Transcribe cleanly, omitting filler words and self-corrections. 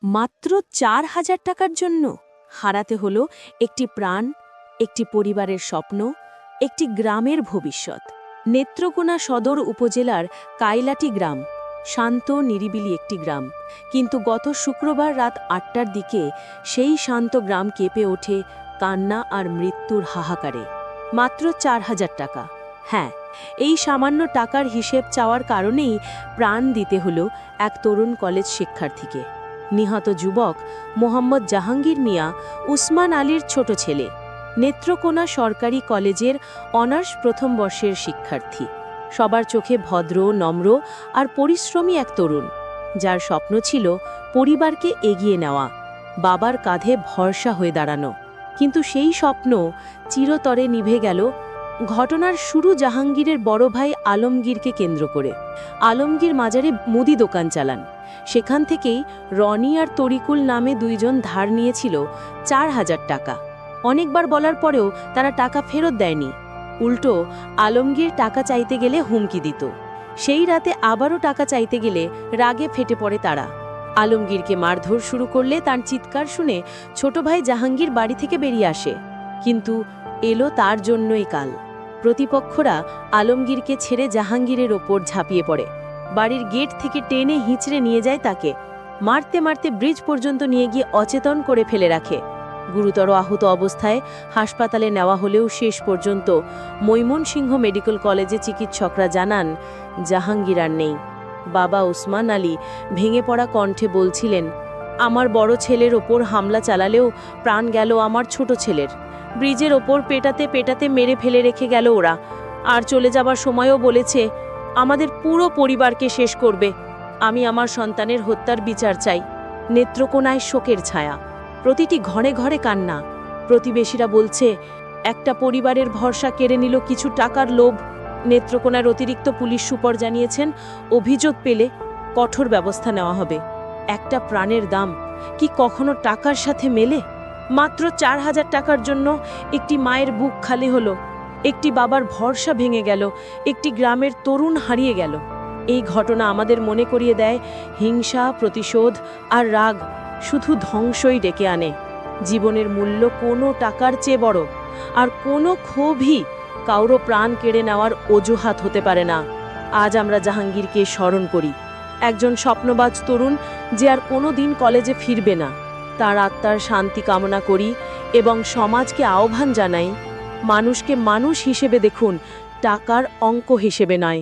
মাত্র ৪,০০০ টাকার জন্য হারাতে হলো একটি প্রাণ, একটি পরিবারের স্বপ্ন, একটি গ্রামের ভবিষ্যৎ। নেত্রকোনা সদর উপজেলার কাইলাটি গ্রাম শান্ত নিরিবিলি একটি গ্রাম, কিন্তু গত শুক্রবার রাত ৮টার দিকে সেই শান্ত গ্রাম কেঁপে ওঠে কান্না আর মৃত্যুর হাহাকারে। মাত্র ৪,০০০ টাকা। হ্যাঁ, এই সামান্য টাকার হিসেব চাওয়ার কারণেই প্রাণ দিতে হলো এক তরুণ কলেজ শিক্ষার্থীকে। নিহত যুবক মোহাম্মদ জাহাঙ্গীর মিয়া উসমান আলীর ছোট ছেলে, নেত্রকোনা সরকারি কলেজের অনার্স প্রথম বর্ষের শিক্ষার্থী। সবার চোখে ভদ্র, নম্র আর পরিশ্রমী এক তরুণ, যার স্বপ্ন ছিল পরিবারকে এগিয়ে নেওয়া, বাবার কাঁধে ভরসা হয়ে দাঁড়ানো। কিন্তু সেই স্বপ্ন চিরতরে নিভে গেল ঘটনার শুরু জাহাঙ্গীরের বড় ভাই আলমগীরকে কেন্দ্র করে। আলমগীর মাজারে মুদি দোকান চালান। সেখান থেকেই রনি আর তরিকুল নামে দুইজন ধার নিয়েছিল ৪,০০০ টাকা। অনেকবার বলার পরেও তারা টাকা ফেরত দেয়নি। উল্টো আলমগীর টাকা চাইতে গেলে হুমকি দিত। সেই রাতে আবারও টাকা চাইতে গেলে রাগে ফেটে পড়ে তারা। আলমগীরকে মারধর শুরু করলে তার চিৎকার শুনে ছোট ভাই জাহাঙ্গীর বাড়ি থেকে বেরিয়ে আসে। কিন্তু এলো তার জন্যই কাল। প্রতিপক্ষরা আলমগীরকে ছেড়ে জাহাঙ্গীরের ওপর ঝাঁপিয়ে পড়ে। বাড়ির গেট থেকে টেনে হিঁচড়ে নিয়ে যায় তাকে। মারতে মারতে ব্রিজ পর্যন্ত নিয়ে গিয়ে অচেতন করে ফেলে রাখে। গুরুতর আহত অবস্থায় হাসপাতালে নেওয়া হলেও শেষ পর্যন্ত ময়মনসিংহ মেডিকেল কলেজে চিকিৎসকরা জানান জাহাঙ্গীর আর নেই। বাবা উসমান আলী ভেঙে পড়া কণ্ঠে বলছিলেন, আমার বড় ছেলের ওপর হামলা চালালেও প্রাণ গেল আমার ছোট ছেলের। ব্রিজের ওপর পেটাতে পেটাতে মেরে ফেলে রেখে গেল ওরা। আর চলে যাবার সময়ও বলেছে আমাদের পুরো পরিবারকে শেষ করবে। আমি আমার সন্তানের হত্যার বিচার চাই। নেত্রকোনায় শোকের ছায়া, প্রতিটি ঘরে ঘরে কান্না। প্রতিবেশীরা বলছে একটা পরিবারের ভরসা কেড়ে নিল কিছু টাকার লোভ। নেত্রকোনার অতিরিক্ত পুলিশ সুপার জানিয়েছেন, অভিযোগ পেলে কঠোর ব্যবস্থা নেওয়া হবে। একটা প্রাণের দাম কি কখনো টাকার সাথে মেলে? মাত্র ৪,০০০ টাকার জন্য একটি মায়ের বুক খালি হলো, একটি বাবার ভরসা ভেঙে গেল, একটি গ্রামের তরুণ হারিয়ে গেল। এই ঘটনা আমাদের মনে করিয়ে দেয়, হিংসা, প্রতিশোধ আর রাগ শুধু ধ্বংসই ডেকে আনে। জীবনের মূল্য কোনো টাকার চেয়ে বড়, আর কোনো ক্ষোভই কারো প্রাণ কেড়ে নেওয়ার অজুহাত হতে পারে না। আজ আমরা জাহাঙ্গীরকে স্মরণ করি, একজন স্বপ্নবাজ তরুণ যে আর কোনো দিন কলেজে ফিরবে না। তার আত্মার শান্তি কামনা করি এবং সমাজকে আহ্বান জানাই, মানুষকে মানুষ হিসেবে দেখুন, টাকার অঙ্ক হিসেবে নয়।